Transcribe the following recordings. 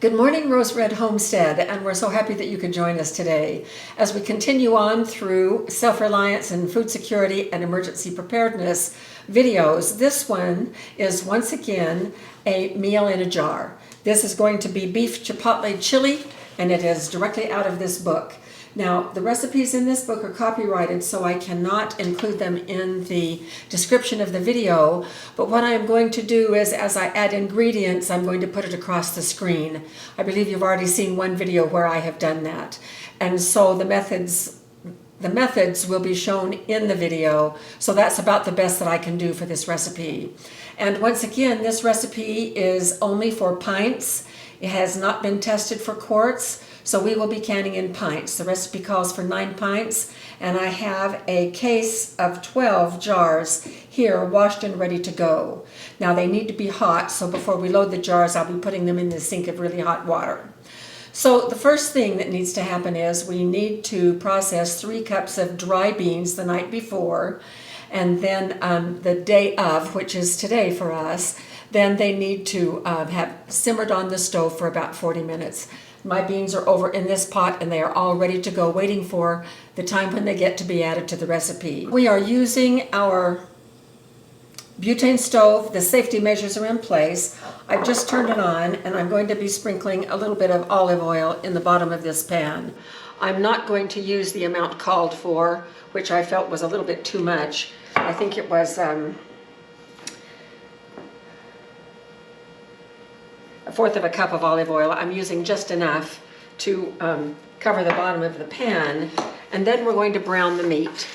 Good morning, Rose Red Homestead, and we're so happy that you could join us today as we continue on through self-reliance and food security and emergency preparedness videos. This one is once again a meal in a jar. This is going to be beef chipotle chili, and it is directly out of this book. Now, the recipes in this book are copyrighted, so I cannot include them in the description of the video, but what I'm going to do is, as I add ingredients, I'm going to put it across the screen. I believe you've already seen one video where I have done that. And so the methods will be shown in the video, so that's about the best that I can do for this recipe. And once again, this recipe is only for pints. It has not been tested for quarts, so we will be canning in pints. The recipe calls for 9 pints, and I have a case of 12 jars here, washed and ready to go. Now they need to be hot, so before we load the jars, I'll be putting them in the sink of really hot water. So the first thing that needs to happen is we need to process 3 cups of dry beans the night before, and then the day of, which is today for us, then they need to have simmered on the stove for about 40 minutes. My beans are over in this pot and they are all ready to go, waiting for the time when they get to be added to the recipe. We are using our butane stove. The safety measures are in place. I've just turned it on, and I'm going to be sprinkling a little bit of olive oil in the bottom of this pan. I'm not going to use the amount called for, which I felt was a little bit too much. I think it was a 1/4 of a cup of olive oil. I'm using just enough to cover the bottom of the pan, and then we're going to brown the meat.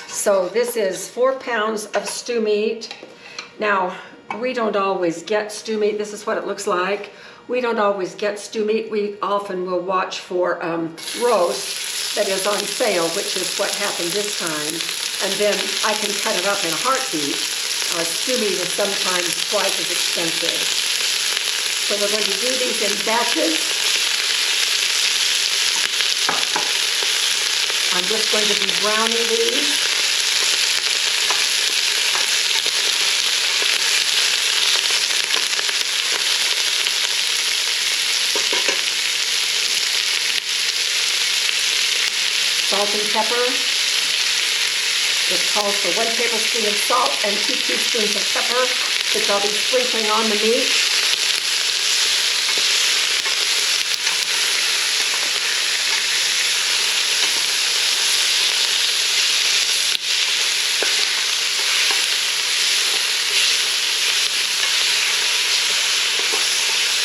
So this is 4 pounds of stew meat. Now, we don't always get stew meat. This is what it looks like. We don't always get stew meat. We often will watch for roast that is on sale, which is what happened this time, and then I can cut it up in a heartbeat. Stew meat is sometimes twice as expensive. So we're going to do these in batches. I'm just going to be browning these. Salt and pepper. This calls for 1 tablespoon of salt and 2 teaspoons of pepper, which I'll be sprinkling on the meat.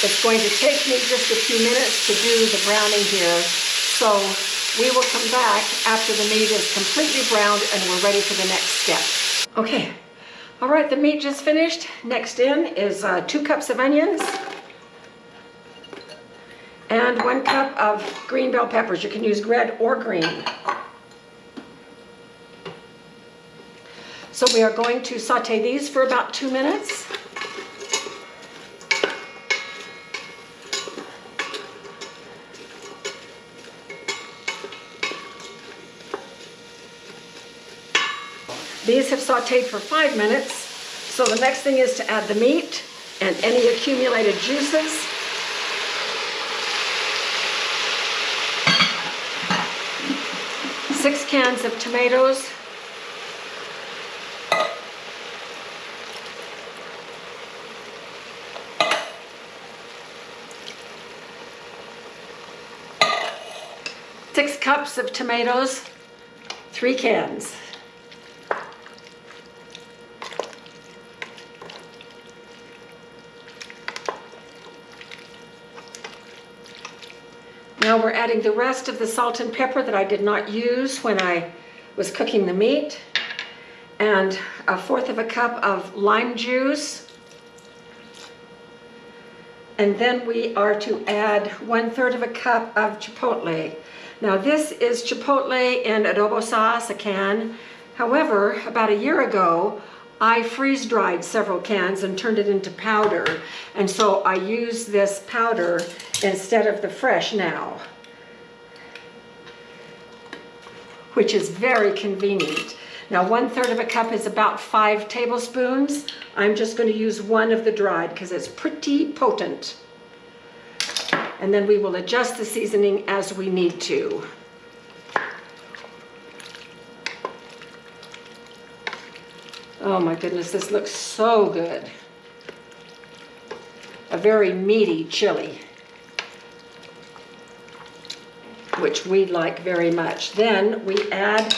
It's going to take me just a few minutes to do the browning here, so we will come back after the meat is completely browned and we're ready for the next step. Okay, all right, the meat just finished. Next in is 2 cups of onions and 1 cup of green bell peppers. You can use red or green. So we are going to saute these for about 2 minutes. These have sauteed for 5 minutes, so the next thing is to add the meat and any accumulated juices. Six cans of tomatoes. Six cups of tomatoes, 3 cans. Now we're adding the rest of the salt and pepper that I did not use when I was cooking the meat, and 1/4 of a cup of lime juice. And then we are to add 1/3 of a cup of chipotle. Now this is chipotle in adobo sauce, a can. However, about a year ago, I freeze dried several cans and turned it into powder, and so I use this powder instead of the fresh now, which is very convenient. Now 1/3 of a cup is about 5 tablespoons. I'm just going to use 1 of the dried because it's pretty potent. and then we will adjust the seasoning as we need to. Oh my goodness, this looks so good. A very meaty chili, which we like very much. Then we add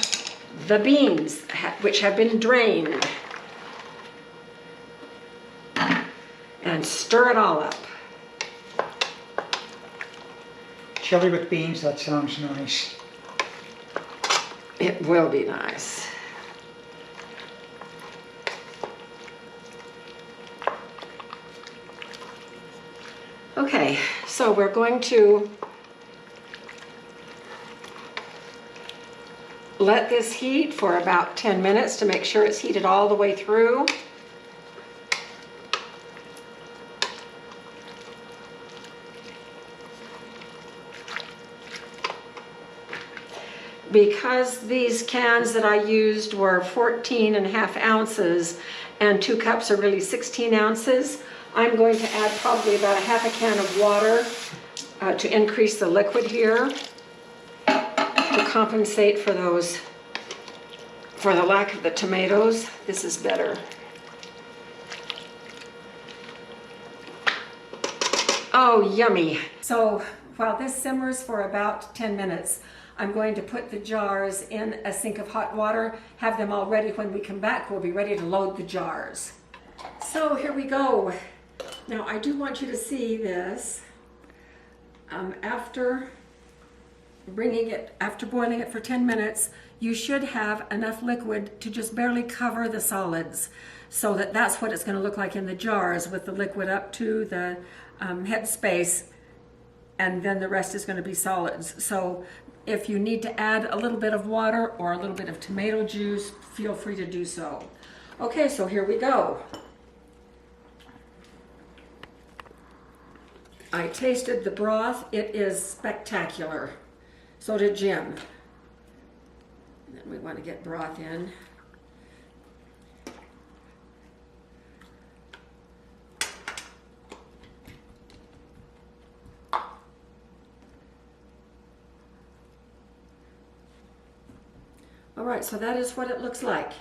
the beans, which have been drained, and stir it all up. Chili with beans, that sounds nice. It will be nice. Okay, so we're going to let this heat for about 10 minutes to make sure it's heated all the way through. Because these cans that I used were 14.5 ounces and 2 cups are really 16 ounces, I'm going to add probably about a half a can of water to increase the liquid here to compensate for the lack of the tomatoes. This is better. Oh, yummy. So while this simmers for about 10 minutes, I'm going to put the jars in a sink of hot water, have them all ready. When we come back, we'll be ready to load the jars. So here we go. Now I do want you to see this. After boiling it for 10 minutes, you should have enough liquid to just barely cover the solids. So that's what it's going to look like in the jars, with the liquid up to the head space, and then the rest is going to be solids. So if you need to add a little bit of water or a little bit of tomato juice, feel free to do so. Okay, so here we go. I tasted the broth. It is spectacular. So did Jim. And then we want to get broth in. All right, so that is what it looks like.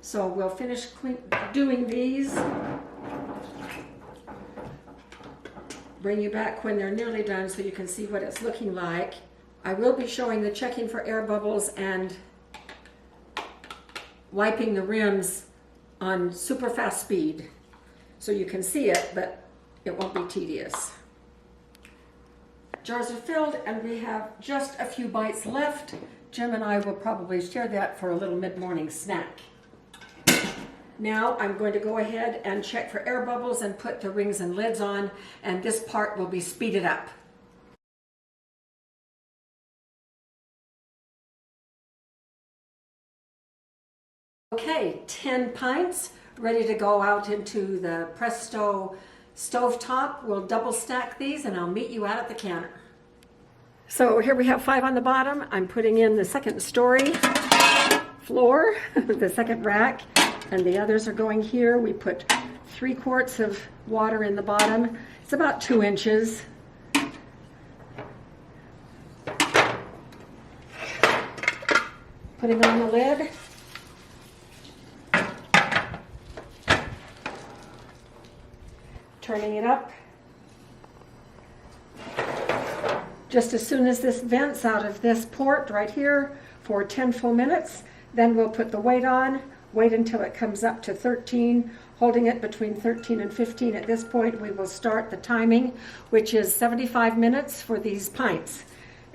So we'll finish doing these. Bring you back when they're nearly done so you can see what it's looking like. I will be showing the checking for air bubbles and wiping the rims on super fast speed so you can see it, but it won't be tedious. Jars are filled and we have just a few bites left. Jim and I will probably share that for a little mid-morning snack. Now I'm going to go ahead and check for air bubbles and put the rings and lids on, and this part will be speeded up. Okay, 10 pints ready to go out into the Presto stovetop. We'll double stack these and I'll meet you out at the counter. So here we have 5 on the bottom. I'm putting in the second story floor, the second rack, and the others are going here. We put 3 quarts of water in the bottom. It's about 2 inches. Putting on the lid. Turning it up. Just as soon as this vents out of this port right here for 10 full minutes, then we'll put the weight on, wait until it comes up to 13, holding it between 13 and 15. At this point, we will start the timing, which is 75 minutes for these pints.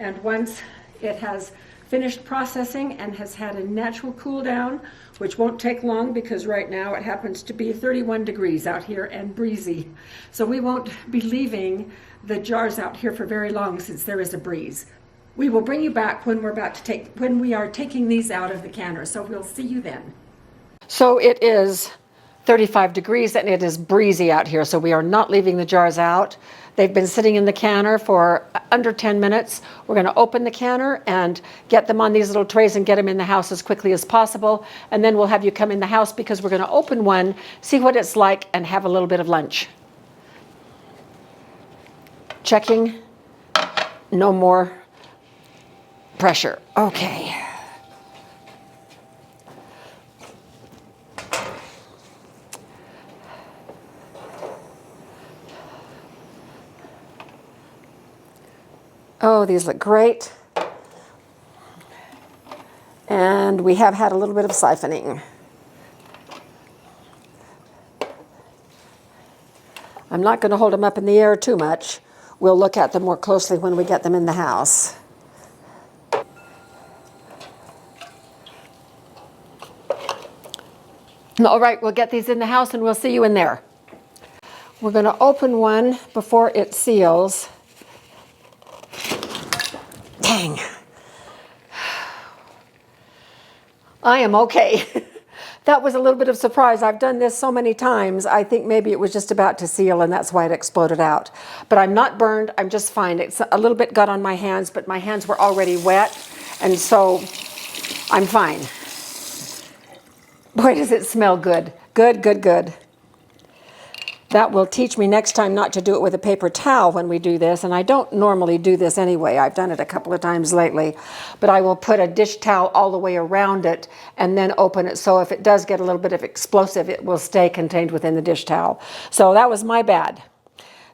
And once it has finished processing and has had a natural cool down, which won't take long because right now it happens to be 31 degrees out here and breezy. So we won't be leaving the jars out here for very long since there is a breeze. We will bring you back when we are taking these out of the canner. So we'll see you then. So it is 35 degrees and it is breezy out here. So we are not leaving the jars out. They've been sitting in the canner for under 10 minutes. We're going to open the canner and get them on these little trays and get them in the house as quickly as possible. And then we'll have you come in the house because we're going to open one, see what it's like, and have a little bit of lunch. checking. No more pressure. Okay. Oh, these look great. And we have had a little bit of siphoning. I'm not going to hold them up in the air too much. We'll look at them more closely when we get them in the house. All right, we'll get these in the house and we'll see you in there. We're going to open one before it seals. Dang. I am okay. That was a little bit of surprise. I've done this so many times. I think maybe it was just about to seal and that's why it exploded out. But I'm not burned. I'm just fine. It's a little bit got on my hands, but my hands were already wet. And so I'm fine. Boy, does it smell good. Good, good, good. That will teach me next time not to do it with a paper towel when we do this. And I don't normally do this anyway. I've done it a couple of times lately. But I will put a dish towel all the way around it and then open it. So if it does get a little bit of explosive, it will stay contained within the dish towel. So that was my bad.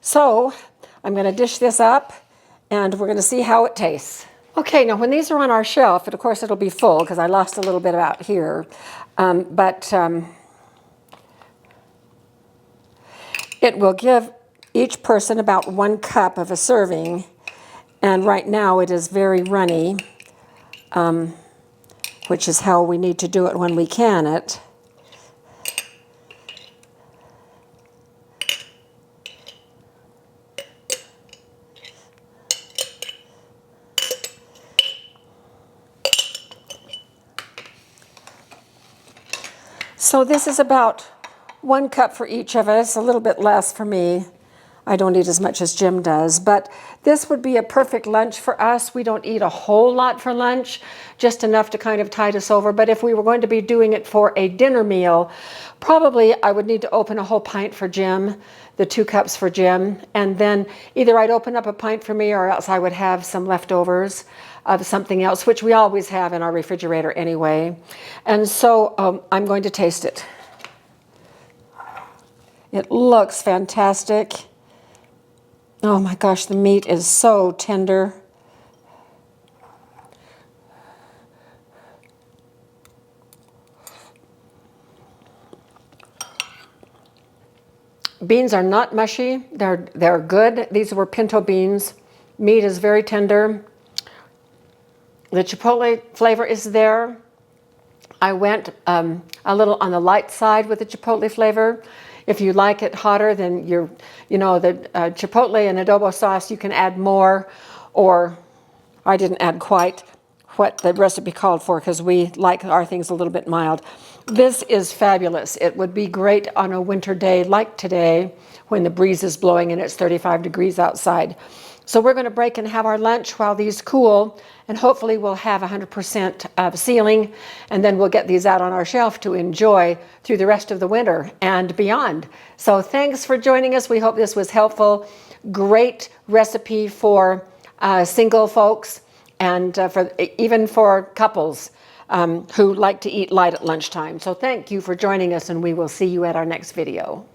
So I'm going to dish this up and we're going to see how it tastes. Okay, now when these are on our shelf, and of course it'll be full because I lost a little bit out here. It will give each person about 1 cup of a serving, and right now it is very runny, which is how we need to do it when we can it. So this is about 1 cup for each of us, a little bit less for me. I don't eat as much as Jim does, but this would be a perfect lunch for us. We don't eat a whole lot for lunch, just enough to kind of tide us over. But if we were going to be doing it for a dinner meal, probably I would need to open a whole pint for Jim, the 2 cups for Jim, and then either I'd open up a pint for me or else I would have some leftovers of something else, which we always have in our refrigerator anyway. And so I'm going to taste it. It looks fantastic. Oh my gosh, the meat is so tender. Beans are not mushy. They're good. These were pinto beans. Meat is very tender. The chipotle flavor is there. I went a little on the light side with the chipotle flavor. If you like it hotter, then the chipotle and adobo sauce, you can add more, or I didn't add quite what the recipe called for because we like our things a little bit mild. This is fabulous. It would be great on a winter day like today when the breeze is blowing and it's 35 degrees outside. So we're going to break and have our lunch while these cool, and hopefully we'll have 100% of sealing, and then we'll get these out on our shelf to enjoy through the rest of the winter and beyond. So thanks for joining us. We hope this was helpful. Great recipe for single folks and even for couples who like to eat light at lunchtime. So thank you for joining us, and we will see you at our next video.